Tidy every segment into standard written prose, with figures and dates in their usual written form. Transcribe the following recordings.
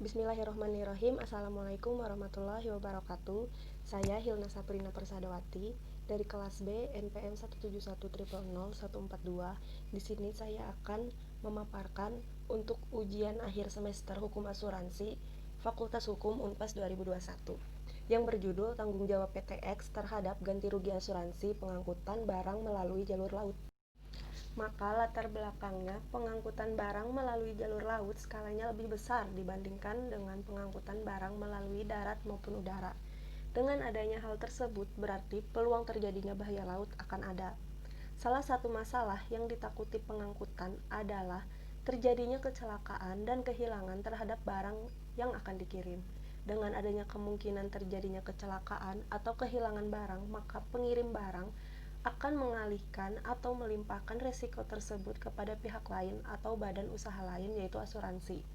Bismillahirrahmanirrahim. Assalamualaikum warahmatullahi wabarakatuh. Saya Hilna Saprina Persadawati dari kelas B NPM 171000142. Di sini saya akan memaparkan untuk ujian akhir semester Hukum Asuransi Fakultas Hukum Unpas 2021 yang berjudul Tanggung Jawab PTX terhadap ganti rugi asuransi pengangkutan barang melalui jalur laut. Maka latar belakangnya, pengangkutan barang melalui jalur laut skalanya lebih besar dibandingkan dengan pengangkutan barang melalui darat maupun udara. Dengan adanya hal tersebut, berarti peluang terjadinya bahaya laut akan ada. Salah satu masalah yang ditakuti pengangkutan adalah terjadinya kecelakaan dan kehilangan terhadap barang yang akan dikirim. Dengan adanya kemungkinan terjadinya kecelakaan atau kehilangan barang, maka pengirim barang akan mengalihkan atau melimpahkan risiko tersebut kepada pihak lain atau badan usaha lain, yaitu asuransi.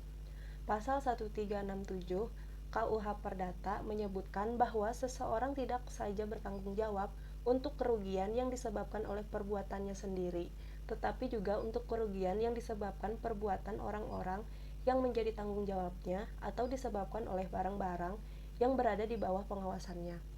Pasal 1367 KUH Perdata menyebutkan bahwa seseorang tidak saja bertanggung jawab untuk kerugian yang disebabkan oleh perbuatannya sendiri, tetapi juga untuk kerugian yang disebabkan perbuatan orang-orang yang menjadi tanggung jawabnya atau disebabkan oleh barang-barang yang berada di bawah pengawasannya.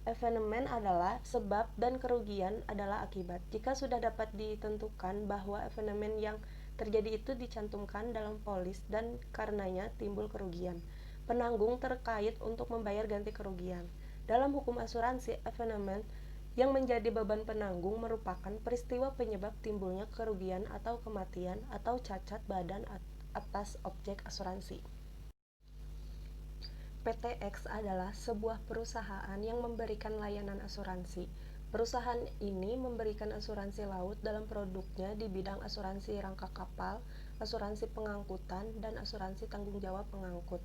Evenement adalah sebab dan kerugian adalah akibat. Jika sudah dapat ditentukan bahwa evenement yang terjadi itu dicantumkan dalam polis dan karenanya timbul kerugian, penanggung terkait untuk membayar ganti kerugian. Dalam hukum asuransi, evenement yang menjadi beban penanggung merupakan peristiwa penyebab timbulnya kerugian atau kematian atau cacat badan atas objek asuransi. PTX adalah sebuah perusahaan yang memberikan layanan asuransi. Perusahaan ini memberikan asuransi laut dalam produknya di bidang asuransi rangka kapal, asuransi pengangkutan, dan asuransi tanggung jawab pengangkut.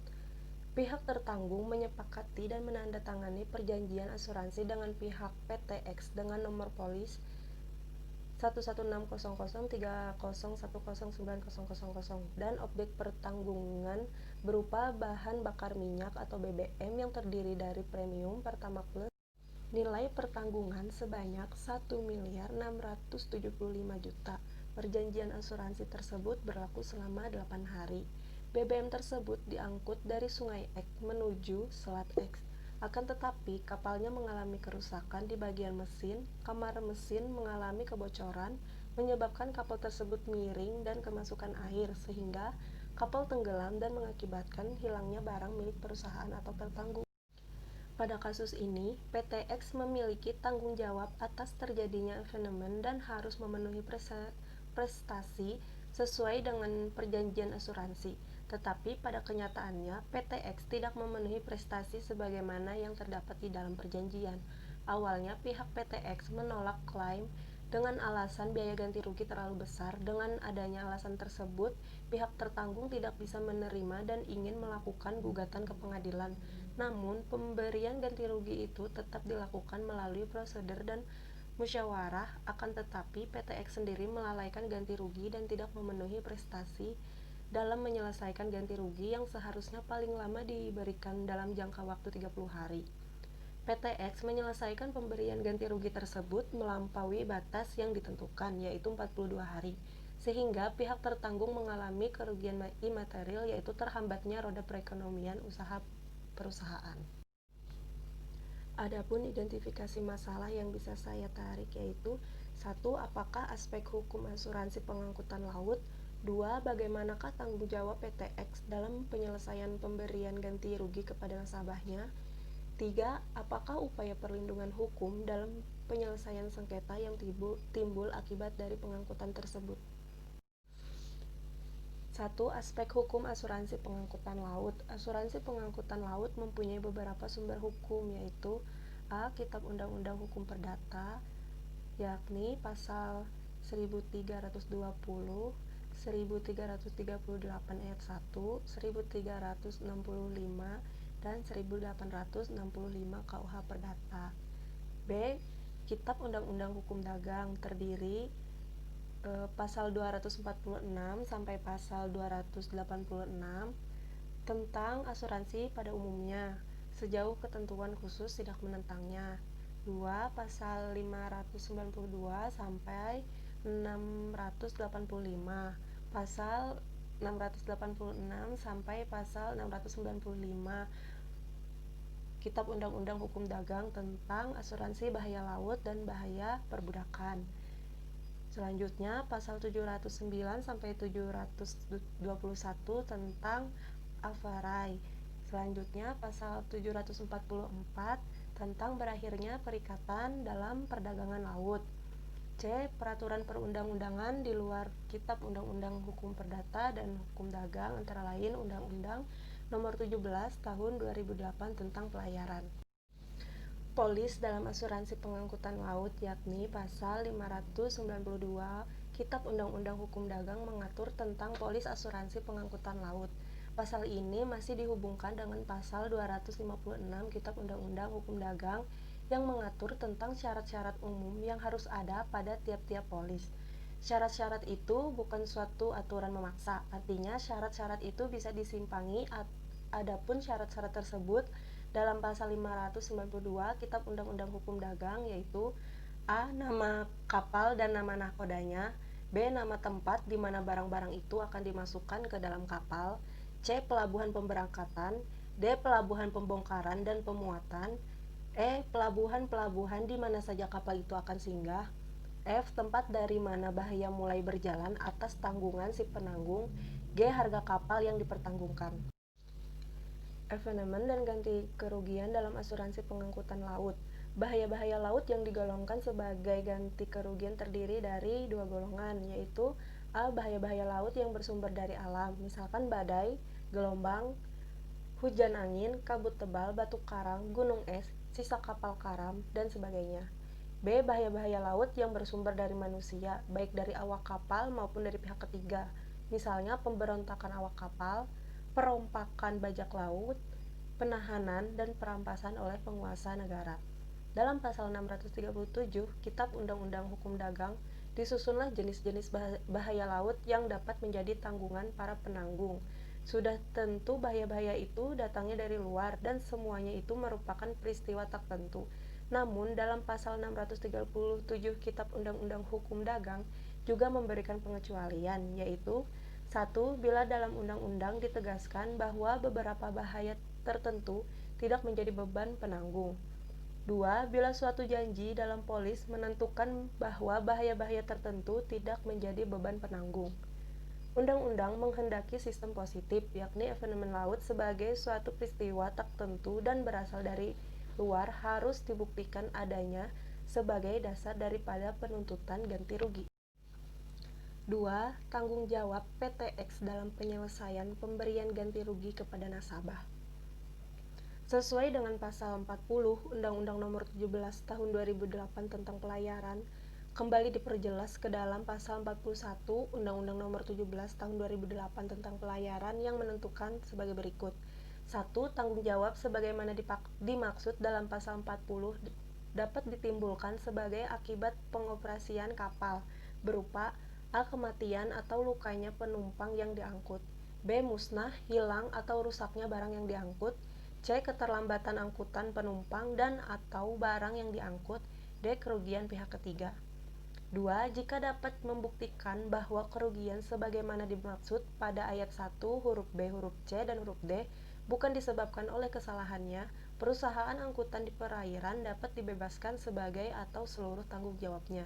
Pihak tertanggung menyepakati dan menandatangani perjanjian asuransi dengan pihak PTX dengan nomor polis 1160030109000 dan objek pertanggungan berupa bahan bakar minyak atau BBM yang terdiri dari premium Pertamax nilai pertanggungan sebanyak 1.675.000.000. Perjanjian asuransi tersebut berlaku selama 8 hari. BBM tersebut diangkut dari Sungai Ek menuju Selat Ek. Akan tetapi, kapalnya mengalami kerusakan di bagian mesin, kamar mesin mengalami kebocoran, menyebabkan kapal tersebut miring dan kemasukan air, sehingga kapal tenggelam dan mengakibatkan hilangnya barang milik perusahaan atau tertanggung. Pada kasus ini, PTX memiliki tanggung jawab atas terjadinya evenement dan harus memenuhi prestasi sesuai dengan perjanjian asuransi. Tetapi pada kenyataannya, PTX tidak memenuhi prestasi sebagaimana yang terdapat di dalam perjanjian. Awalnya, pihak PTX menolak klaim dengan alasan biaya ganti rugi terlalu besar. Dengan adanya alasan tersebut, pihak tertanggung tidak bisa menerima dan ingin melakukan gugatan ke pengadilan. Namun, pemberian ganti rugi itu tetap dilakukan melalui prosedur dan musyawarah, akan tetapi PTX sendiri melalaikan ganti rugi dan tidak memenuhi prestasi dalam menyelesaikan ganti rugi yang seharusnya paling lama diberikan dalam jangka waktu 30 hari. PTX menyelesaikan pemberian ganti rugi tersebut melampaui batas yang ditentukan, yaitu 42 hari, sehingga pihak tertanggung mengalami kerugian imaterial, yaitu terhambatnya roda perekonomian usaha perusahaan. Adapun identifikasi masalah yang bisa saya tarik yaitu 1. Apakah aspek hukum asuransi pengangkutan laut? 2. Bagaimanakah tanggung jawab PTX dalam penyelesaian pemberian ganti rugi kepada nasabahnya? 3. Apakah upaya perlindungan hukum dalam penyelesaian sengketa yang timbul akibat dari pengangkutan tersebut? 1. Aspek hukum asuransi pengangkutan laut. Asuransi pengangkutan laut mempunyai beberapa sumber hukum, yaitu A. Kitab Undang-Undang Hukum Perdata, yakni pasal 1320, 1338 ayat 1, 1365, dan 1865 KUH Perdata. B. Kitab Undang-Undang Hukum Dagang terdiri pasal 246 sampai pasal 286 tentang asuransi pada umumnya, sejauh ketentuan khusus tidak menentangnya. 2. Pasal 592 sampai 685, pasal 686 sampai pasal 695 Kitab Undang-Undang Hukum Dagang tentang asuransi bahaya laut dan bahaya perbudakan. Selanjutnya, pasal 709 sampai 721 tentang afarai. Selanjutnya, pasal 744 tentang berakhirnya perikatan dalam perdagangan laut. C. Peraturan perundang-undangan di luar Kitab Undang-Undang Hukum Perdata dan Hukum Dagang antara lain Undang-Undang Nomor 17 Tahun 2008 tentang pelayaran. Polis dalam asuransi pengangkutan laut yakni pasal 592 Kitab Undang-Undang Hukum Dagang mengatur tentang polis asuransi pengangkutan laut. Pasal ini masih dihubungkan dengan pasal 256 Kitab Undang-Undang Hukum Dagang yang mengatur tentang syarat-syarat umum yang harus ada pada tiap-tiap polis. Syarat-syarat itu bukan suatu aturan memaksa, artinya syarat-syarat itu bisa disimpangi. Adapun syarat-syarat tersebut dalam pasal 592 Kitab Undang-Undang Hukum Dagang yaitu A. Nama kapal dan nama nahkodanya, B. Nama tempat di mana barang-barang itu akan dimasukkan ke dalam kapal, C. Pelabuhan pemberangkatan, D. Pelabuhan pembongkaran dan pemuatan, E. Pelabuhan-pelabuhan di mana saja kapal itu akan singgah, F. Tempat dari mana bahaya mulai berjalan atas tanggungan si penanggung, G. Harga kapal yang dipertanggungkan. Evenement dan ganti kerugian dalam asuransi pengangkutan laut. Bahaya-bahaya laut yang digolongkan sebagai ganti kerugian terdiri dari dua golongan, yaitu A. Bahaya-bahaya laut yang bersumber dari alam, misalkan badai, gelombang, hujan angin, kabut tebal, batu karang, gunung es, sisa kapal karam, dan sebagainya. B. Bahaya-bahaya laut yang bersumber dari manusia, baik dari awak kapal maupun dari pihak ketiga, misalnya pemberontakan awak kapal, perompakan bajak laut, penahanan, dan perampasan oleh penguasa negara. Dalam pasal 637 Kitab Undang-Undang Hukum Dagang disusunlah jenis-jenis bahaya laut yang dapat menjadi tanggungan para penanggung. Sudah tentu bahaya-bahaya itu datangnya dari luar dan semuanya itu merupakan peristiwa tertentu. Namun dalam pasal 637 Kitab Undang-Undang Hukum Dagang juga memberikan pengecualian, yaitu 1. Bila dalam undang-undang ditegaskan bahwa beberapa bahaya tertentu tidak menjadi beban penanggung. 2. Bila suatu janji dalam polis menentukan bahwa bahaya-bahaya tertentu tidak menjadi beban penanggung. Undang-undang menghendaki sistem positif, yakni evenement laut sebagai suatu peristiwa tertentu dan berasal dari luar harus dibuktikan adanya sebagai dasar daripada penuntutan ganti rugi. 2. Tanggung jawab PTX dalam penyelesaian pemberian ganti rugi kepada nasabah. Sesuai dengan pasal 40 Undang-Undang Nomor 17 Tahun 2008 tentang pelayaran, kembali diperjelas ke dalam pasal 41 Undang-Undang Nomor 17 Tahun 2008 tentang pelayaran yang menentukan sebagai berikut. 1. Tanggung jawab sebagaimana dimaksud dalam pasal 40 dapat ditimbulkan sebagai akibat pengoperasian kapal berupa A. Kematian atau lukanya penumpang yang diangkut, B. Musnah, hilang atau rusaknya barang yang diangkut, C. Keterlambatan angkutan penumpang dan atau barang yang diangkut, D. Kerugian pihak ketiga. 2. Jika dapat membuktikan bahwa kerugian sebagaimana dimaksud pada ayat 1 huruf B, huruf C, dan huruf D bukan disebabkan oleh kesalahannya, perusahaan angkutan di perairan dapat dibebaskan sebagai atau seluruh tanggung jawabnya.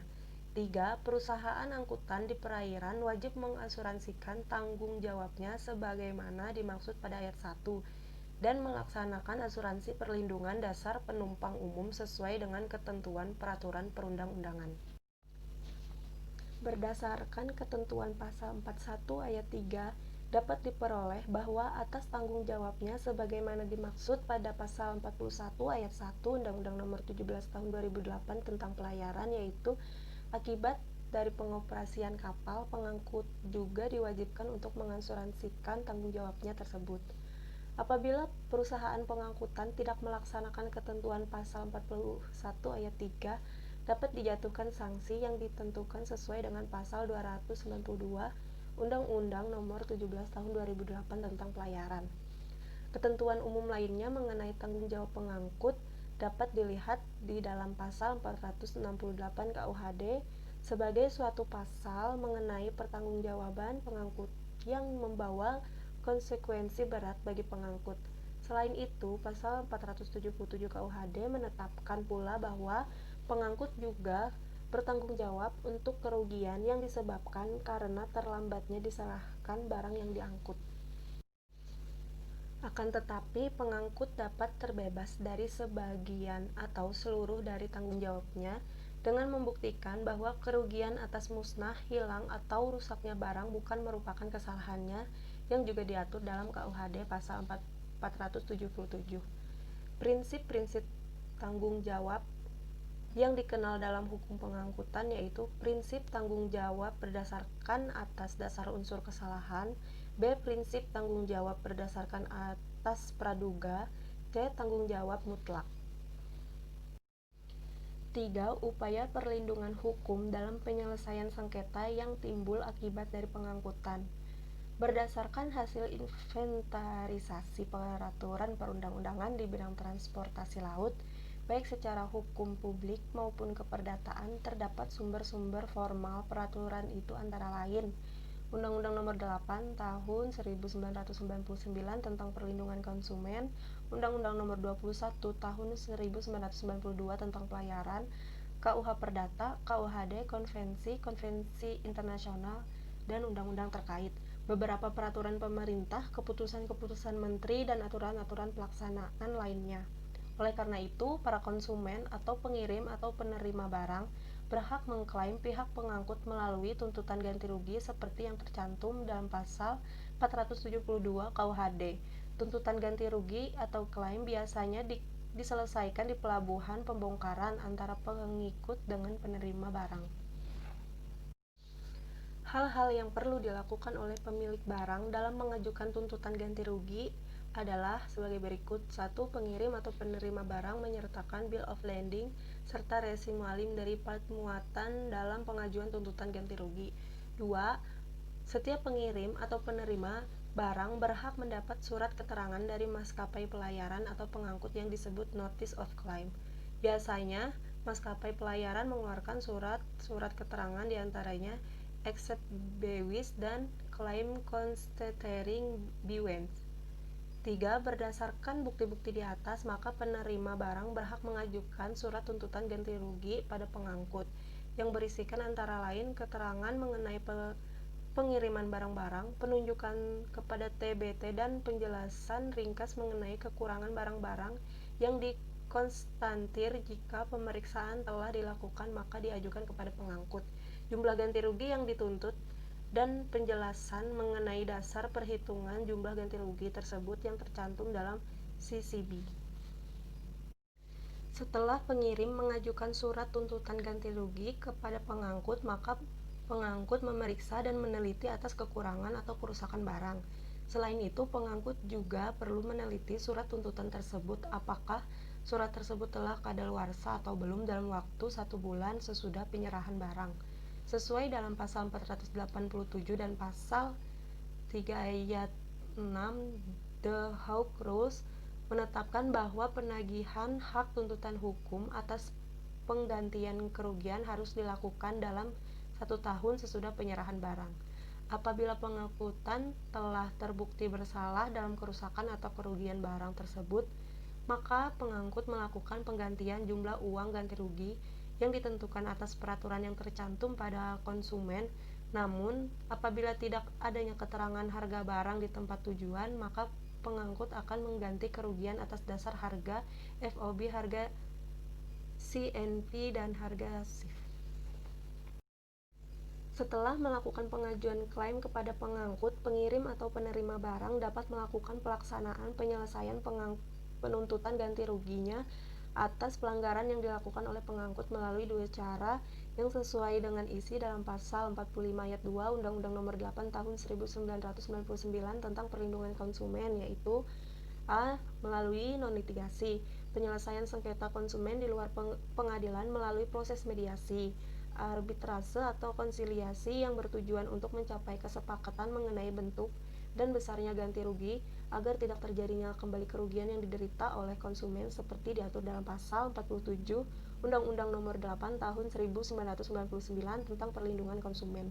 3. Perusahaan angkutan di perairan wajib mengasuransikan tanggung jawabnya sebagaimana dimaksud pada ayat 1 dan melaksanakan asuransi perlindungan dasar penumpang umum sesuai dengan ketentuan peraturan perundang-undangan. Berdasarkan ketentuan pasal 41 ayat 3 dapat diperoleh bahwa atas tanggung jawabnya sebagaimana dimaksud pada pasal 41 ayat 1 Undang-Undang Nomor 17 Tahun 2008 tentang pelayaran, yaitu akibat dari pengoperasian kapal, pengangkut juga diwajibkan untuk mengasuransikan tanggung jawabnya tersebut. Apabila perusahaan pengangkutan tidak melaksanakan ketentuan pasal 41 ayat 3, dapat dijatuhkan sanksi yang ditentukan sesuai dengan pasal 292 Undang-Undang Nomor 17 Tahun 2008 tentang pelayaran. Ketentuan umum lainnya mengenai tanggung jawab pengangkut dapat dilihat di dalam pasal 468 KUHD sebagai suatu pasal mengenai pertanggungjawaban pengangkut yang membawa konsekuensi berat bagi pengangkut. Selain itu, pasal 477 KUHD menetapkan pula bahwa pengangkut juga bertanggung jawab untuk kerugian yang disebabkan karena terlambatnya diserahkan barang yang diangkut. Akan tetapi, pengangkut dapat terbebas dari sebagian atau seluruh dari tanggung jawabnya dengan membuktikan bahwa kerugian atas musnah, hilang, atau rusaknya barang bukan merupakan kesalahannya yang juga diatur dalam KUHD pasal 477. Prinsip-prinsip tanggung jawab yang dikenal dalam hukum pengangkutan yaitu prinsip tanggung jawab berdasarkan atas dasar unsur kesalahan, B. Prinsip tanggung jawab berdasarkan atas praduga, C. Tanggung jawab mutlak. 3. Upaya perlindungan hukum dalam penyelesaian sengketa yang timbul akibat dari pengangkutan. Berdasarkan hasil inventarisasi peraturan perundang-undangan di bidang transportasi laut, baik secara hukum publik maupun keperdataan, terdapat sumber-sumber formal peraturan itu antara lain Undang-Undang Nomor 8 Tahun 1999 tentang Perlindungan Konsumen, Undang-Undang Nomor 21 Tahun 1992 tentang Pelayaran, KUH Perdata, KUHD, konvensi internasional, dan undang-undang terkait, beberapa peraturan pemerintah, keputusan-keputusan menteri, dan aturan-aturan pelaksanaan lainnya. Oleh karena itu, para konsumen atau pengirim atau penerima barang berhak mengklaim pihak pengangkut melalui tuntutan ganti rugi seperti yang tercantum dalam pasal 472 KUHD. Tuntutan ganti rugi atau klaim biasanya diselesaikan di pelabuhan pembongkaran antara pengikut dengan penerima barang. Hal-hal yang perlu dilakukan oleh pemilik barang dalam mengajukan tuntutan ganti rugi adalah sebagai berikut. 1. Pengirim atau penerima barang menyertakan bill of lading serta resi mualim dari part muatan dalam pengajuan tuntutan ganti rugi. 2. Setiap pengirim atau penerima barang berhak mendapat surat keterangan dari maskapai pelayaran atau pengangkut yang disebut notice of claim. Biasanya, maskapai pelayaran mengeluarkan surat keterangan diantaranya Accept Bewis dan Claim Constatering Bewens. 3. Berdasarkan bukti-bukti di atas, maka penerima barang berhak mengajukan surat tuntutan ganti rugi pada pengangkut yang berisikan antara lain keterangan mengenai pengiriman barang-barang, penunjukan kepada TBT, dan penjelasan ringkas mengenai kekurangan barang-barang yang dikonstatir. Jika pemeriksaan telah dilakukan, maka diajukan kepada pengangkut jumlah ganti rugi yang dituntut dan penjelasan mengenai dasar perhitungan jumlah ganti rugi tersebut yang tercantum dalam CCB. Setelah pengirim mengajukan surat tuntutan ganti rugi kepada pengangkut, maka pengangkut memeriksa dan meneliti atas kekurangan atau kerusakan barang. Selain itu, pengangkut juga perlu meneliti surat tuntutan tersebut apakah surat tersebut telah kadaluarsa atau belum dalam waktu 1 bulan sesudah penyerahan barang. Sesuai dalam pasal 487 dan pasal 3 ayat 6 The Hague Rules menetapkan bahwa penagihan hak tuntutan hukum atas penggantian kerugian harus dilakukan dalam 1 tahun sesudah penyerahan barang. Apabila pengangkutan telah terbukti bersalah dalam kerusakan atau kerugian barang tersebut, maka pengangkut melakukan penggantian jumlah uang ganti rugi yang ditentukan atas peraturan yang tercantum pada konsumen. Namun, apabila tidak adanya keterangan harga barang di tempat tujuan, maka pengangkut akan mengganti kerugian atas dasar harga FOB, harga CNP, dan harga SIF. Setelah melakukan pengajuan klaim kepada pengangkut, pengirim atau penerima barang dapat melakukan pelaksanaan penyelesaian penuntutan ganti ruginya atas pelanggaran yang dilakukan oleh pengangkut melalui 2 cara yang sesuai dengan isi dalam pasal 45 ayat 2 Undang-Undang Nomor 8 Tahun 1999 tentang Perlindungan Konsumen, yaitu A. Melalui non-litigasi, penyelesaian sengketa konsumen di luar pengadilan melalui proses mediasi, arbitrase atau konsiliasi yang bertujuan untuk mencapai kesepakatan mengenai bentuk dan besarnya ganti rugi agar tidak terjadinya kembali kerugian yang diderita oleh konsumen seperti diatur dalam pasal 47 Undang-Undang Nomor 8 Tahun 1999 tentang Perlindungan Konsumen.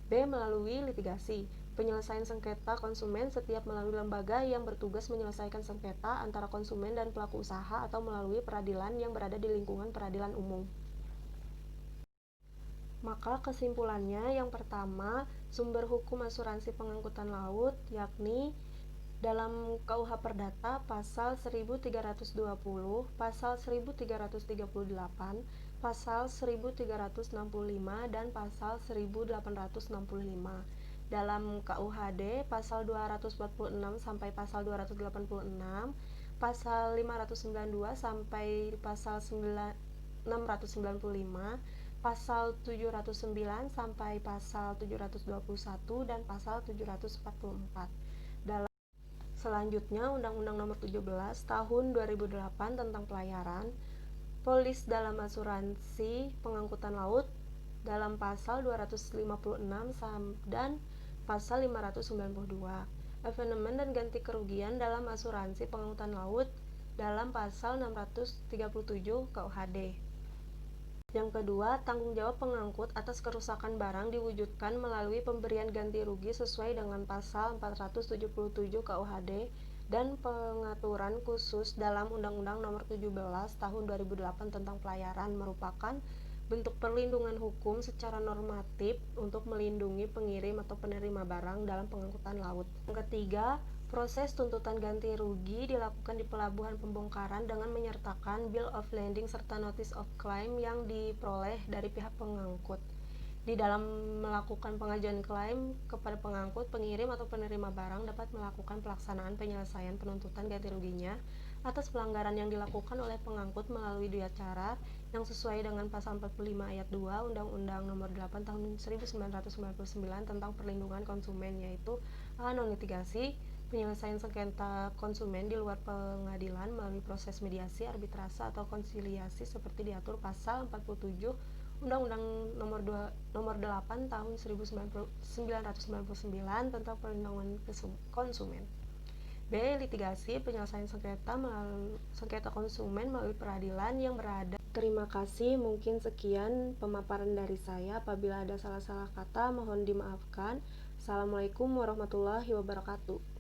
B. Melalui litigasi, Penyelesaian sengketa konsumen setiap melalui lembaga yang bertugas menyelesaikan sengketa antara konsumen dan pelaku usaha atau melalui peradilan yang berada di lingkungan peradilan umum. Maka kesimpulannya, yang pertama, sumber hukum asuransi pengangkutan laut yakni dalam KUH Perdata pasal 1320, pasal 1338, pasal 1365 dan pasal 1865. Dalam KUHD pasal 246 sampai pasal 286, pasal 592 sampai pasal 695, pasal 709 sampai pasal 721 dan pasal 744. Selanjutnya, Undang-Undang Nomor 17 Tahun 2008 tentang pelayaran, polis dalam asuransi pengangkutan laut dalam pasal 256 dan pasal 592, evenement dan ganti kerugian dalam asuransi pengangkutan laut dalam pasal 637 KUHD. Yang kedua, tanggung jawab pengangkut atas kerusakan barang diwujudkan melalui pemberian ganti rugi sesuai dengan pasal 477 KUHD dan pengaturan khusus dalam Undang-Undang Nomor 17 Tahun 2008 tentang pelayaran merupakan bentuk perlindungan hukum secara normatif untuk melindungi pengirim atau penerima barang dalam pengangkutan laut. Yang ketiga, proses tuntutan ganti rugi dilakukan di pelabuhan pembongkaran dengan menyertakan bill of lading serta notice of claim yang diperoleh dari pihak pengangkut. Di dalam melakukan pengajuan klaim kepada pengangkut, pengirim atau penerima barang dapat melakukan pelaksanaan penyelesaian penuntutan ganti ruginya atas pelanggaran yang dilakukan oleh pengangkut melalui dua cara yang sesuai dengan pasal 45 ayat 2 Undang-Undang Nomor 8 Tahun 1999 tentang perlindungan konsumen, yaitu non-litigasi, penyelesaian sengketa konsumen di luar pengadilan melalui proses mediasi, arbitrase atau konsiliasi seperti diatur pasal 47 Undang-Undang Nomor 8 Tahun 1999 tentang perlindungan konsumen. B. Litigasi, penyelesaian sengketa konsumen melalui peradilan yang berada. Terima kasih, mungkin sekian pemaparan dari saya. Apabila ada salah-salah kata, mohon dimaafkan. Assalamualaikum warahmatullahi wabarakatuh.